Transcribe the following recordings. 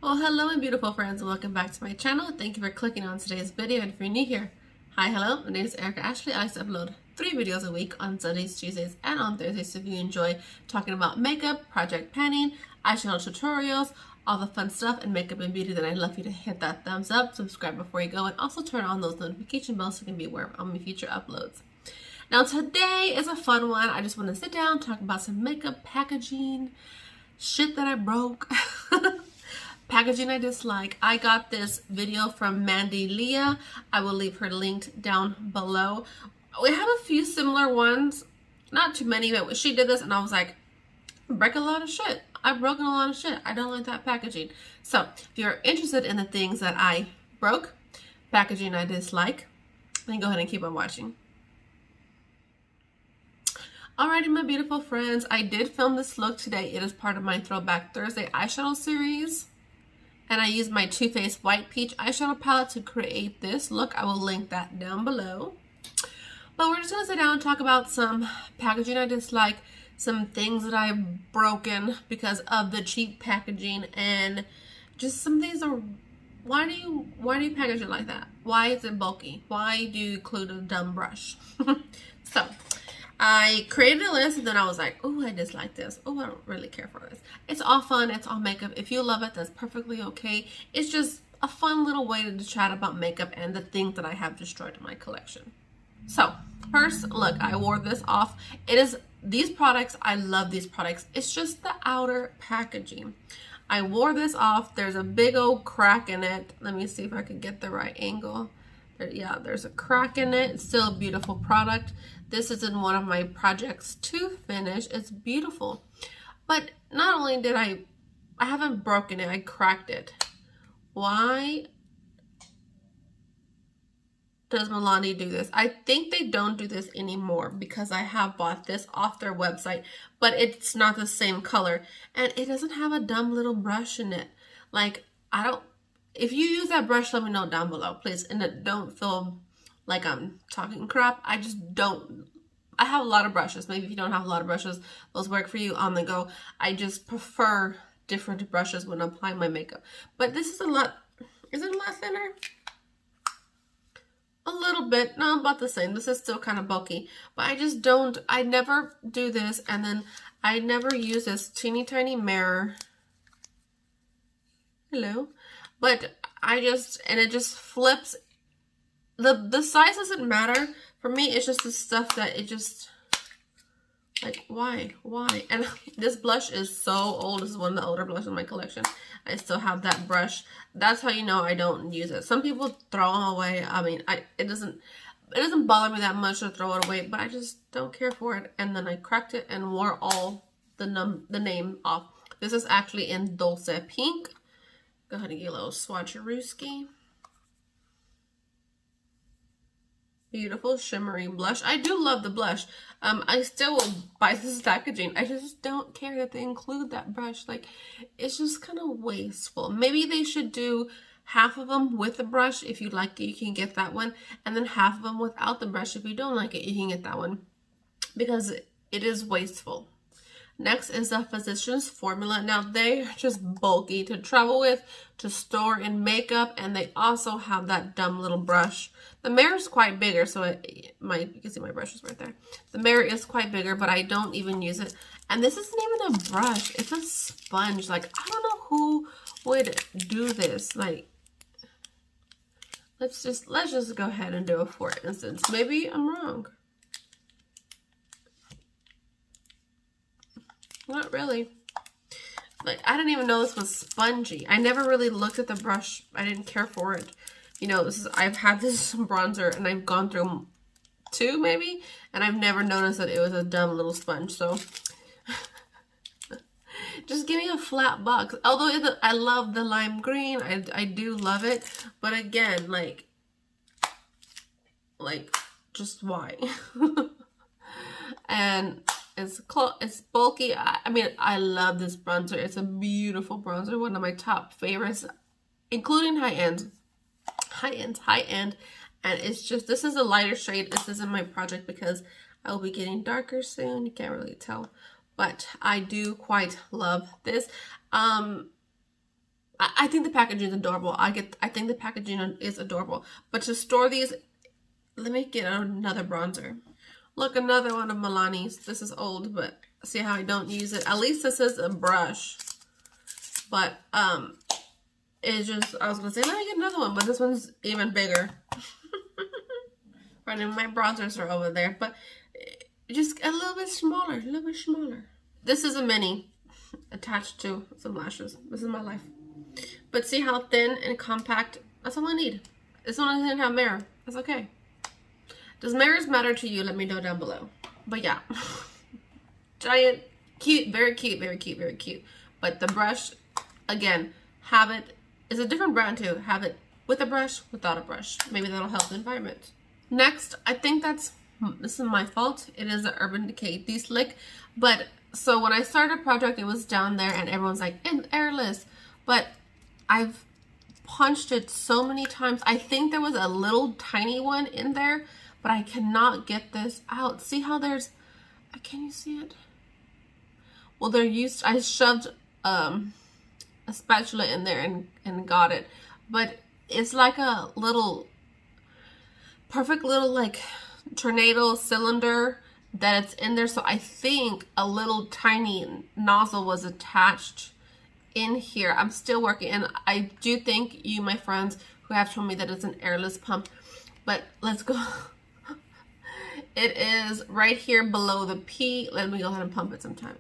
Well, hello my beautiful friends and welcome back to my channel. Thank you for clicking on today's video, and if you're new here, hi, hello, my name is Erica Ashley. I like to upload 3 videos a week on Sundays, Tuesdays, and on Thursdays. So if you enjoy talking about makeup, project panning, eyeshadow tutorials, all the fun stuff and makeup and beauty, then I'd love you to hit that thumbs up, subscribe before you go, and also turn on those notification bells so you can be aware of my future uploads. Now today is a fun one. I just want to sit down, talk about some makeup packaging, shit that I broke. Packaging I dislike. I got this video from Mandy Lea. I will leave her linked down below. We have a few similar ones, not too many, but she did this and I was like, I break a lot of shit. I've broken a lot of shit. I don't like that packaging. So if you're interested in the things that I broke, packaging I dislike, then go ahead and keep on watching. Alrighty, my beautiful friends, I did film this look today. It is part of my Throwback Thursday eyeshadow series. And I used my Too Faced White Peach eyeshadow palette to create this look. I will link that down below. But we're just going to sit down and talk about some packaging I dislike, some things that I've broken because of the cheap packaging, and just some things are, why do you package it like that? Why is it bulky? Why do you include a dumb brush? So I created a list and then I was like, oh, I dislike this. Oh, I don't really care for this. It's all fun. It's all makeup. If you love it, that's perfectly okay. It's just a fun little way to chat about makeup and the things that I have destroyed in my collection. So first, look, I wore this off. It is these products. I love these products. It's just the outer packaging. I wore this off. There's a big old crack in it. Let me see if I can get the right angle. Yeah, there's a crack in it. It's still a beautiful product. This is in one of my projects to finish. It's beautiful. But not only did I haven't broken it, I cracked it. Why does Milani do this? I think they don't do this anymore because I have bought this off their website, but it's not the same color. And it doesn't have a dumb little brush in it. Like, if you use that brush, let me know down below, please. And don't feel like I'm talking crap. I just don't. I have a lot of brushes. Maybe if you don't have a lot of brushes, those work for you on the go. I just prefer different brushes when applying my makeup. But this is a lot. Is it a lot thinner? A little bit. No, about the same. This is still kind of bulky. But I just don't. I never do this. And then I never use this teeny tiny mirror. Hello. But it just flips. The size doesn't matter. For me, it's just the stuff that it just, like, why? And this blush is so old. This is one of the older blushes in my collection. I still have that brush. That's how you know I don't use it. Some people throw them away. I mean, it doesn't bother me that much to throw it away, but I just don't care for it. And then I cracked it and wore all the name off. This is actually in Dulce Pink. Go ahead and get a little swatcherooski. Beautiful shimmery blush. I do love the blush. I still will buy this packaging. I just don't care that they include that brush. Like, it's just kind of wasteful. Maybe they should do half of them with the brush. If you like it, you can get that one. And then half of them without the brush. If you don't like it, you can get that one. Because it is wasteful. Next is the Physicians Formula. Now, they are just bulky to travel with, to store in makeup, and they also have that dumb little brush. The mirror is quite bigger, so you can see my brushes right there. The mirror is quite bigger, but I don't even use it. And this isn't even a brush. It's a sponge. Like, I don't know who would do this. Like, let's just go ahead and do it for instance. Maybe I'm wrong. Not really. Like, I didn't even know this was spongy. I never really looked at the brush. I didn't care for it. You know, I've had this bronzer and I've gone through 2 maybe, and I've never noticed that it was a dumb little sponge. So just give me a flat box. Although I love the lime green, I do love it, but again, like just why? And it's bulky. I mean, I love this bronzer. It's a beautiful bronzer, one of my top favorites, including high-end. And it's just, this is a lighter shade. This isn't my project because I will be getting darker soon. You can't really tell, but I do quite love this. I think the packaging is adorable. I think the packaging is adorable. But to store these, let me get another bronzer. Look, another one of Milani's. This is old, but see how I don't use it. At least this is a brush. But it's just, I was gonna say let me get another one, but this one's even bigger. Right, and my bronzers are over there, but just a little bit smaller, a little bit smaller. This is a mini attached to some lashes. This is my life. But see how thin and compact? That's all I need. This one doesn't have mirror. That's okay. Does mirrors matter to you? Let me know down below. But yeah, giant, cute, very cute, very cute, very cute. But the brush, again, have it. It's a different brand too. Have it with a brush, without a brush. Maybe that'll help the environment. Next, I think this is my fault. It is the Urban Decay De-Slick. But so when I started a project, it was down there and everyone's like, airless. But I've punched it so many times. I think there was a little tiny one in there, but I cannot get this out. See how there's, can you see it? Well, I shoved a spatula in there and got it. But it's like a little, perfect little like tornado cylinder that it's in there. So I think a little tiny nozzle was attached in here. I'm still working, and I do thank you, my friends, who have told me that it's an airless pump. But let's go. It is right here below the P. Let me go ahead and pump it sometime.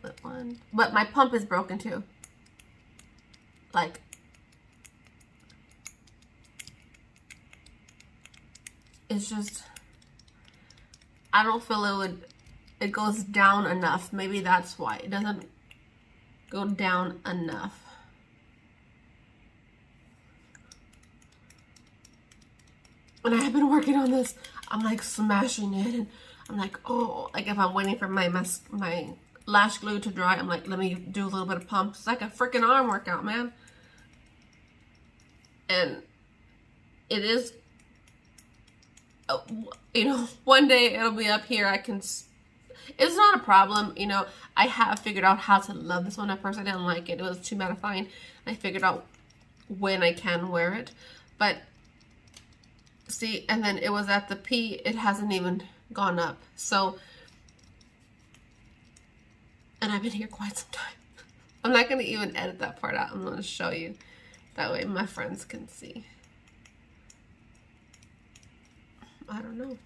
But my pump is broken too. Like, it's just, I don't feel it goes down enough. Maybe that's why it doesn't go down enough. And I have been working on this. I'm like smashing it, and I'm like, oh, like if I'm waiting for my lash glue to dry, I'm like, let me do a little bit of pump. It's like a freaking arm workout, man. And it is, you know, one day it'll be up here. It's not a problem, you know. I have figured out how to love this one. At first I didn't like it. It was too mattifying. I figured out when I can wear it. But see, and then it was at the P. It hasn't even gone up. So, and I've been here quite some time. I'm not going to even edit that part out. I'm going to show you. That way my friends can see. I don't know.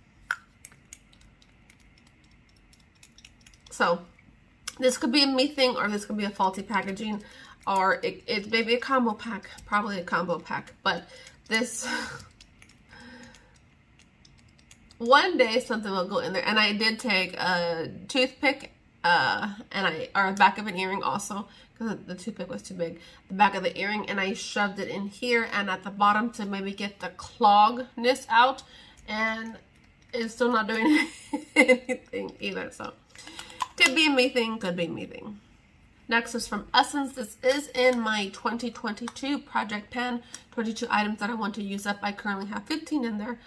So this could be a me thing, or this could be a faulty packaging, or it's maybe a combo pack, probably a combo pack. But this, one day something will go in there. And I did take a toothpick or the back of an earring also, because the toothpick was too big, the back of the earring, and I shoved it in here and at the bottom to maybe get the clogness out, and it's still not doing anything either. So could be a me thing, could be a me thing. Next is from Essence. This is in my 2022 project pan, 22 items that I want to use up. I currently have 15 in there,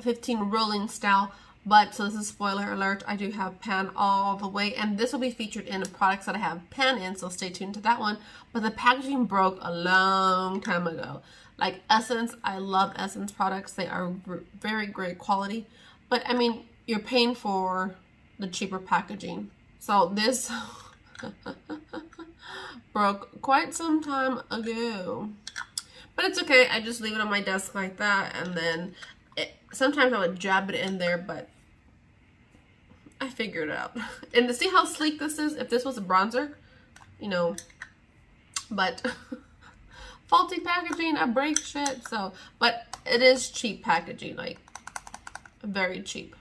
15 rolling style. But, so this is spoiler alert, I do have pan all the way, and this will be featured in the products that I have pan in, so stay tuned to that one. But the packaging broke a long time ago. Like Essence, I love Essence products. They are very great quality. But, I mean, you're paying for the cheaper packaging. So this broke quite some time ago. But it's okay, I just leave it on my desk like that, and then sometimes I would jab it in there, but I figured it out. And to see how sleek this is, if this was a bronzer, you know, but faulty packaging, I break shit. So, but it is cheap packaging, like very cheap,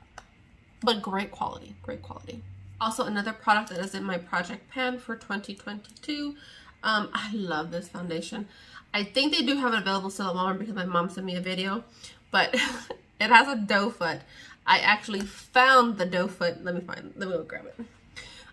but great quality, great quality. Also, another product that is in my project pan for 2022. I love this foundation. I think they do have it available still at Walmart because my mom sent me a video, but it has a doe foot. I actually found the doe foot. Let me go grab it.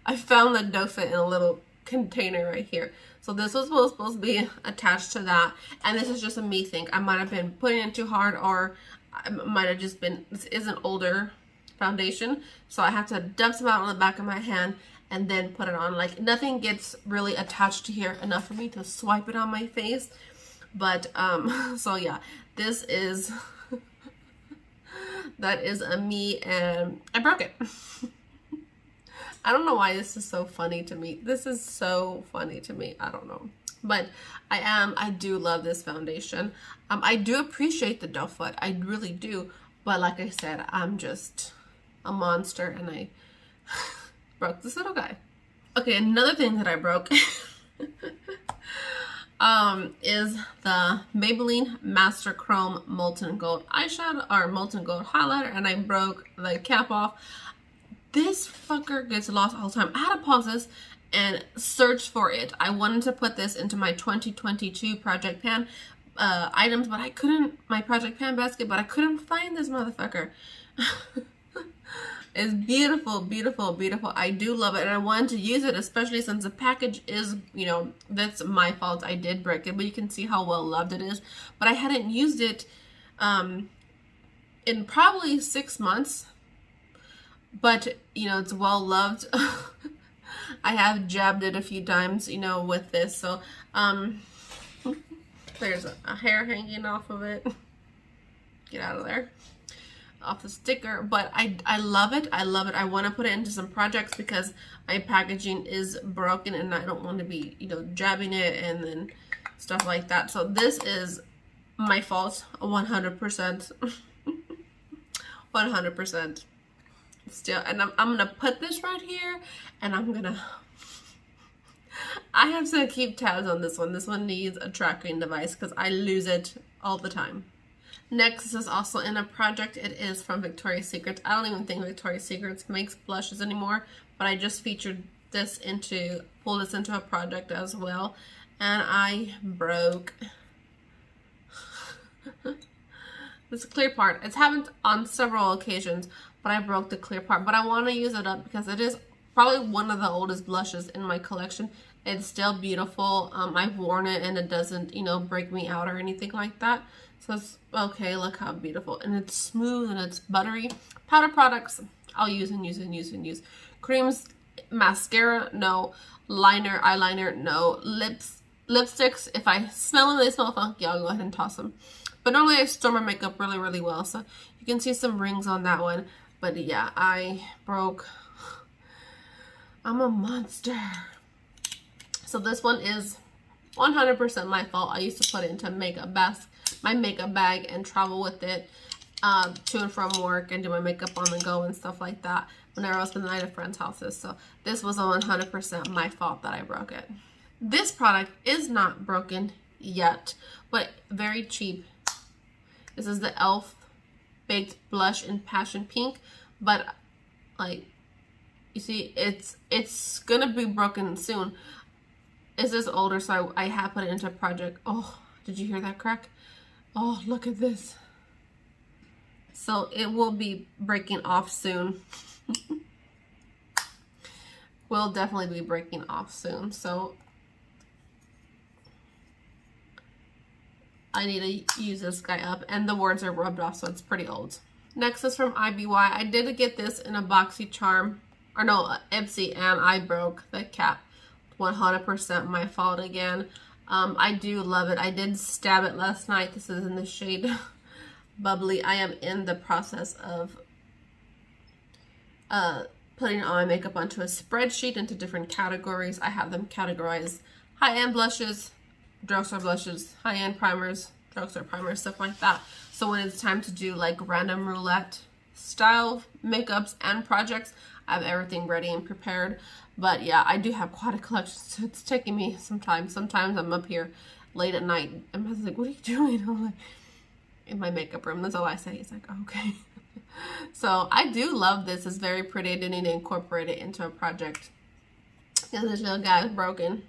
I found the doe foot in a little container right here. So this was supposed to be attached to that. And this is just a me thing. I might have been putting it too hard, or I might have just been, this is an older foundation. So I have to dump some out on the back of my hand and then put it on. Like nothing gets really attached to here enough for me to swipe it on my face. But so yeah, this is that is a me, and I broke it. I don't know why this is so funny to me. This is so funny to me. I don't know. But I do love this foundation. I do appreciate the doe foot. I really do. But like I said, I'm just a monster, and I broke this little guy. Okay, another thing that I broke is the Maybelline Master Chrome Molten Gold eyeshadow, or Molten Gold highlighter, and I broke the cap off. This fucker gets lost all the time. I had to pause this and search for it. I wanted to put this into my 2022 Project Pan items, but I couldn't, my Project Pan basket, but I couldn't find this motherfucker. It's beautiful, beautiful, beautiful. I do love it, and I wanted to use it, especially since the package is, you know, that's my fault. I did break it, but you can see how well loved it is. But I hadn't used it in probably 6 months. But, you know, it's well loved. I have jabbed it a few times, you know, with this. So, there's a hair hanging off of it. Get out of there. Off the sticker. But I love it. I love it. I want to put it into some projects because my packaging is broken and I don't want to be, you know, jabbing it and then stuff like that. So this is my fault. 100%. 100%. Still, and I'm gonna put this right here, and I have to keep tabs on this one. This one needs a tracking device because I lose it all the time. Next, this is also in a project. It is from Victoria's Secret. I don't even think Victoria's Secret makes blushes anymore, but I just pulled this into a project as well, and I broke this clear part. It's happened on several occasions, but I broke the clear part. But I want to use it up because it is probably one of the oldest blushes in my collection. It's still beautiful. I've worn it and it doesn't, you know, break me out or anything like that. So it's okay. Look how beautiful, and it's smooth and it's buttery. Powder products, I'll use and use and use and use. Creams, mascara, no. Liner, eyeliner, no. Lipsticks, if I smell them, they smell funky, I'll go ahead and toss them. But normally I store my makeup really, really well. So you can see some rings on that one. But yeah, I broke. I'm a monster. So this one is 100% my fault. I used to put it into my makeup bag and travel with it to and from work and do my makeup on the go and stuff like that whenever I was spending the night at friends' houses. So this was 100% my fault that I broke it. This product is not broken yet, but very cheap. This is the e.l.f. Baked Blush in Passion Pink, but like you see, it's gonna be broken soon. This is older, so I have put it into a project. Oh, did you hear that crack? Oh, look at this. So it will be breaking off soon. Will definitely be breaking off soon. So I need to use this guy up, and the words are rubbed off, so it's pretty old. Next is from IBY. I did get this in a BoxyCharm, or no, Ipsy, and I broke the cap. 100% my fault again. I do love it. I did stab it last night. This is in the shade Bubbly. I am in the process of putting all my makeup onto a spreadsheet into different categories. I have them categorized: high-end blushes, drugstore blushes, high-end primers, drugstore primers, stuff like that. So when it's time to do like random roulette style makeups and projects, I have everything ready and prepared. But yeah, I do have quite a collection, so it's taking me some time. Sometimes I'm up here late at night and I'm like, what are you doing? I'm like, in my makeup room. That's all I say. It's like, okay. So I do love this. It's very pretty. I do need to incorporate it into a project because this little guy is broken.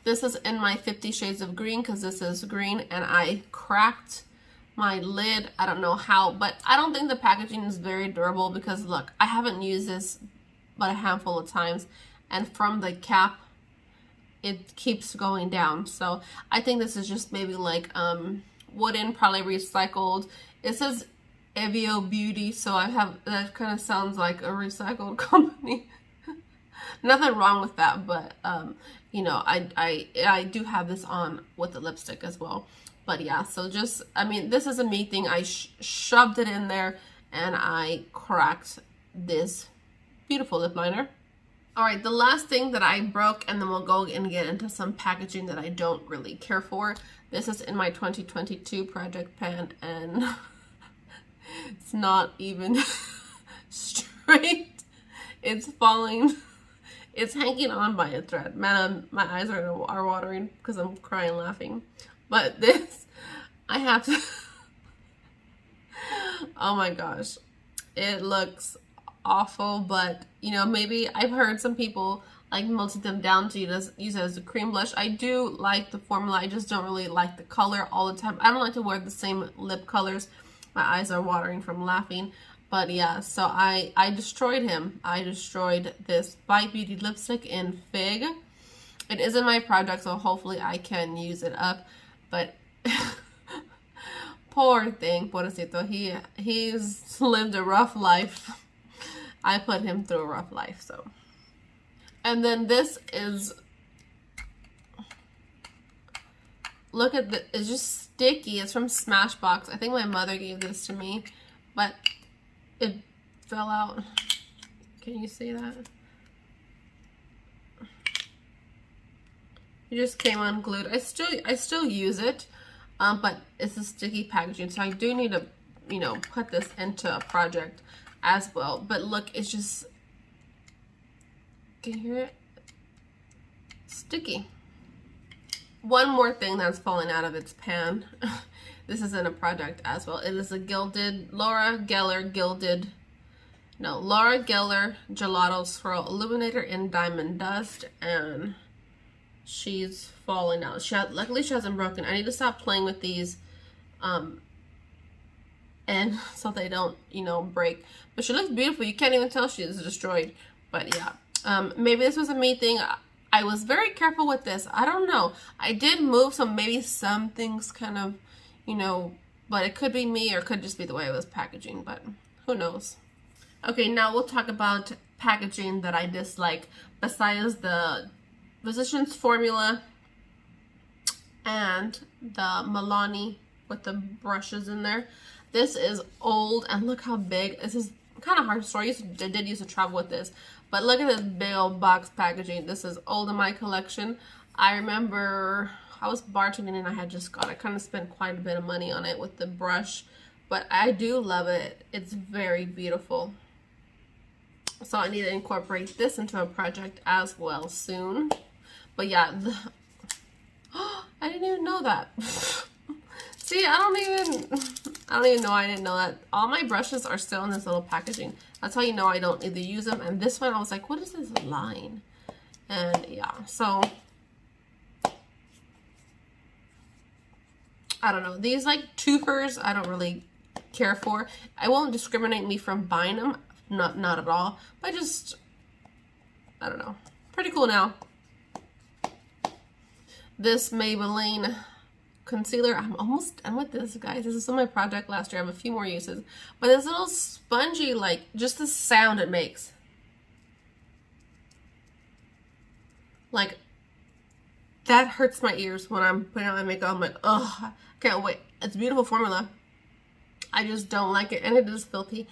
This is in my 50 Shades of Green because this is green, and I cracked my lid. I don't know how, but I don't think the packaging is very durable because look, I haven't used this but a handful of times, and from the cap it keeps going down. So I think this is just maybe like wooden, probably recycled. It says Evio Beauty, so I have, that kind of sounds like a recycled company. Nothing wrong with that, but you know, I do have this on with the lipstick as well. But yeah, so just, I mean, this is a me thing. I shoved it in there and I cracked this beautiful lip liner. All right, the last thing that I broke, and then we'll go and get into some packaging that I don't really care for. This is in my 2022 project pan, and it's not even straight. It's falling. It's hanging on by a thread. Man, my eyes are watering because I'm crying laughing. But this, I have to, oh my gosh, it looks awful, but you know, maybe I've heard some people like melted them down to use it as a cream blush. I do like the formula, I just don't really like the color all the time. I don't like to wear the same lip colors. My eyes are watering from laughing. But yeah, so I destroyed him. I destroyed this Bite Beauty lipstick in Fig. It is in my project, so hopefully I can use it up. But poor thing, pobrecito, he's lived a rough life. I put him through a rough life, so. And then this is, look at the, it's just sticky. It's from Smashbox. I think my mother gave this to me, but it fell out. Can you see that? It just came unglued. I still use it, but it's a sticky packaging, so I do need to, you know, put this into a project as well. But look, it's just, can you hear it? Sticky. One more thing that's falling out of its pan. This is in a project as well. It is a Laura Geller Gelato Swirl Illuminator in Diamond Dust, and she's falling out. Luckily she hasn't broken. I need to stop playing with these, and so they don't, you know, break. But she looks beautiful. You can't even tell she is destroyed. But yeah, maybe this was a me thing. I was very careful with this. I don't know. I did move, so maybe some things kind of, you know, but it could be me or it could just be the way it was packaging, but who knows. Okay, now we'll talk about packaging that I dislike besides the Physicians Formula and the Milani with the brushes in there. This is old, and look how big. This is kind of hard to store. I did used to travel with this, but look at this big old box packaging. This is old in my collection. I remember I was bartending and I had just got it. I kind of spent quite a bit of money on it with the brush, but I do love it. It's very beautiful. So I need to incorporate this into a project as well soon. But yeah, I didn't even know that. See, I don't even know I didn't know that. All my brushes are still in this little packaging. That's how you know I don't need to use them. And this one, I was like, what is this line? And yeah, so I don't know. These like twofers, I don't really care for. I won't discriminate me from buying them. Not at all. But just, I don't know. Pretty cool now. This Maybelline Concealer, I'm almost done with this, guys. This is on my project last year. I have a few more uses. But this little spongy, like, just the sound it makes. Like, that hurts my ears when I'm putting on my makeup. I'm like, oh, I can't wait. It's a beautiful formula. I just don't like it, and it is filthy.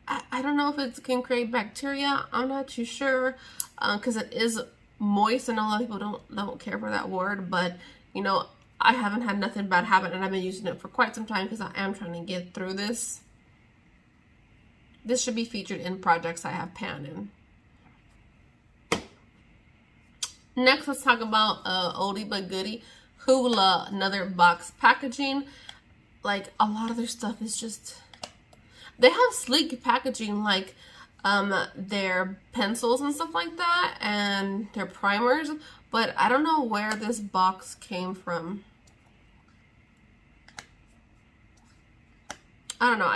I don't know if it can create bacteria. I'm not too sure, because it is moist, and a lot of people don't care for that word. But you know, I haven't had nothing bad happen, and I've been using it for quite some time because I am trying to get through this. This should be featured in projects I have panned in. Next, let's talk about oldie but goodie, Hoola, another box packaging. Like, a lot of their stuff is just, they have sleek packaging, like their pencils and stuff like that, and their primers, but I don't know where this box came from. I don't know,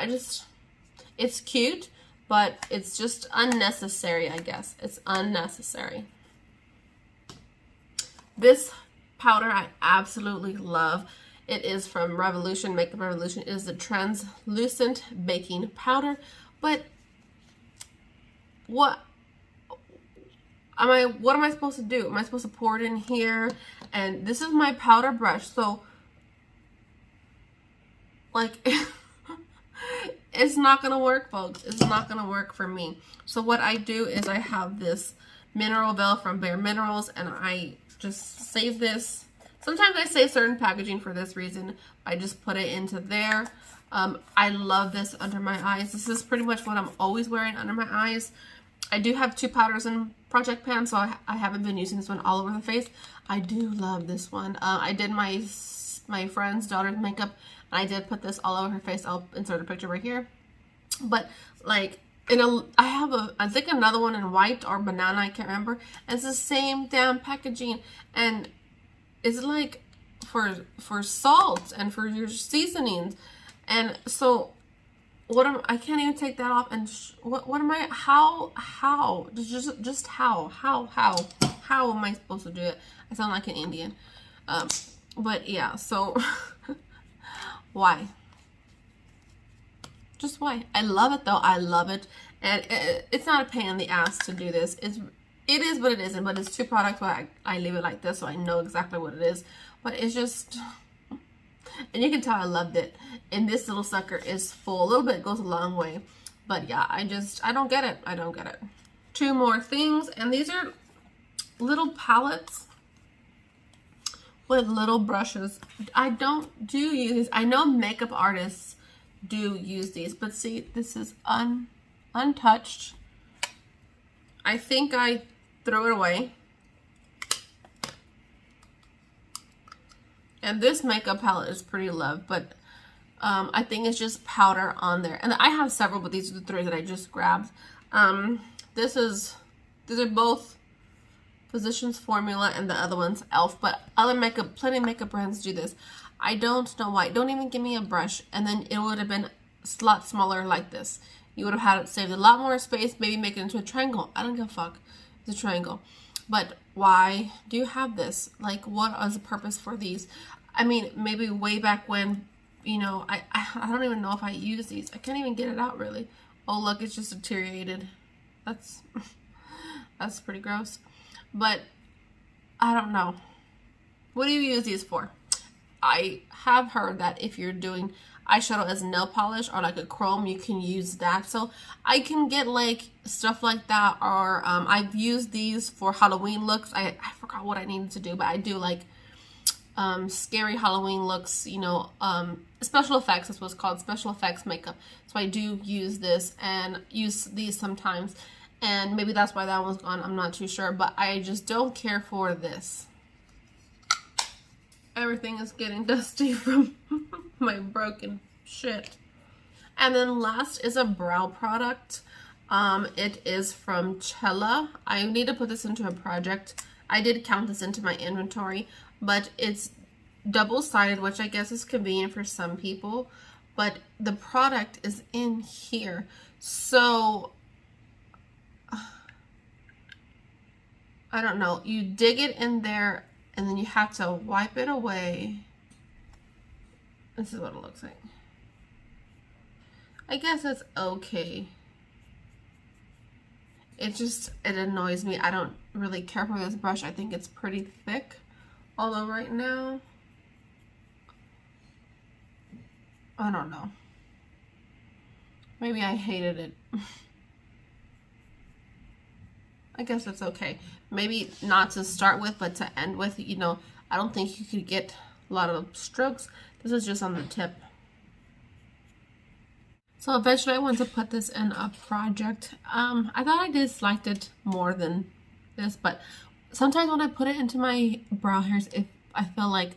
it's cute, but it's just unnecessary, I guess. It's unnecessary. This powder I absolutely love. It is from Revolution, Makeup Revolution. It is the translucent baking powder. But what, what am I supposed to do? Am I supposed to pour it in here? And this is my powder brush, so like it's not gonna work, folks. It's not gonna work for me. So what I do is I have this mineral veil from Bare Minerals, and I just save this. Sometimes I save certain packaging for this reason. I just put it into there. I love this under my eyes. This is pretty much what I'm always wearing under my eyes. I do have 2 powders in Project Pan, so I haven't been using this one all over the face. I do love this one. I did my friend's daughter's makeup, and I did put this all over her face. I'll insert a picture right here. But like I think another one in white or banana, I can't remember. And it's the same damn packaging, and it's like for salt and for your seasonings. And so I can't even take that off. And what am I, how just how am I supposed to do it? I sound like an Indian. But yeah, so why? Just why? I love it though. I love it. And it's not a pain in the ass to do this. It is, but it isn't. But it's 2 products, but I leave it like this so I know exactly what it is. But it's just, and you can tell I loved it. And this little sucker is full. A little bit goes a long way. But yeah, I don't get it. I don't get it. 2 more things. And these are little palettes with little brushes. I don't use these. I know makeup artists do use these, but see, this is untouched. I think I threw it away. And this makeup palette is pretty loved, but I think it's just powder on there. And I have several, but these are the 3 that I just grabbed. These are both Physicians Formula, and the other one's e.l.f. But plenty of makeup brands do this. I don't know why. Don't even give me a brush, and then it would have been a lot smaller like this. You would have had it saved a lot more space. Maybe make it into a triangle. I don't give a fuck. It's a triangle. But why do you have this? Like, what is the purpose for these? I mean, maybe way back when, you know, I don't even know if I use these. I can't even get it out really. Oh look, it's just deteriorated. That's pretty gross. But I don't know. What do you use these for? I have heard that if you're doing eyeshadow as nail polish or like a chrome, you can use that. So I can get like stuff like that, or I've used these for Halloween looks. I forgot what I needed to do, but I do like scary Halloween looks, you know, special effects. That's what's called, special effects makeup. So I do use this and use these sometimes, and maybe that's why that one's gone. I'm not too sure, but I just don't care for this. Everything is getting dusty from my broken shit. And then last is a brow product. It is from Chella. I need to put this into a project. I did count this into my inventory, but it's double-sided, which I guess is convenient for some people. But the product is in here. So, I don't know. You dig it in there, and then you have to wipe it away. This is what it looks like. I guess it's okay. It annoys me. I don't really care for this brush. I think it's pretty thick. Although right now, I don't know. Maybe I hated it. I guess it's okay. Maybe not to start with, but to end with, you know, I don't think you could get a lot of strokes. This is just on the tip. So eventually I want to put this in a project. I thought I disliked it more than this, but sometimes when I put it into my brow hairs, I feel like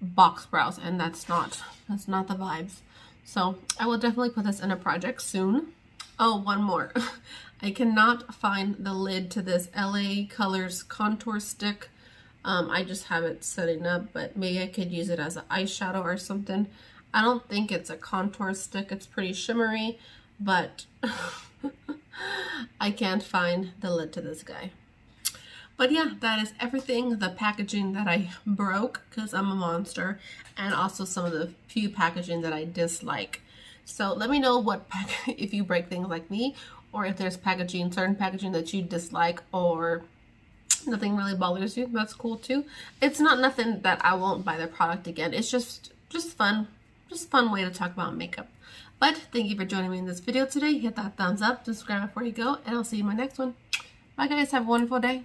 box brows, and that's not the vibes. So I will definitely put this in a project soon. Oh, one more. I cannot find the lid to this LA Colors contour stick. I just have it setting up, but maybe I could use it as an eyeshadow or something. I don't think it's a contour stick. It's pretty shimmery, but I can't find the lid to this guy. But yeah, that is everything. The packaging that I broke because I'm a monster, and also some of the few packaging that I dislike. So let me know what if you break things like me, or if there's certain packaging that you dislike, or nothing really bothers you, that's cool too. It's not nothing that I won't buy the product again. It's just fun way to talk about makeup. But thank you for joining me in this video today. Hit that thumbs up, subscribe before you go, and I'll see you in my next one. Bye guys, have a wonderful day.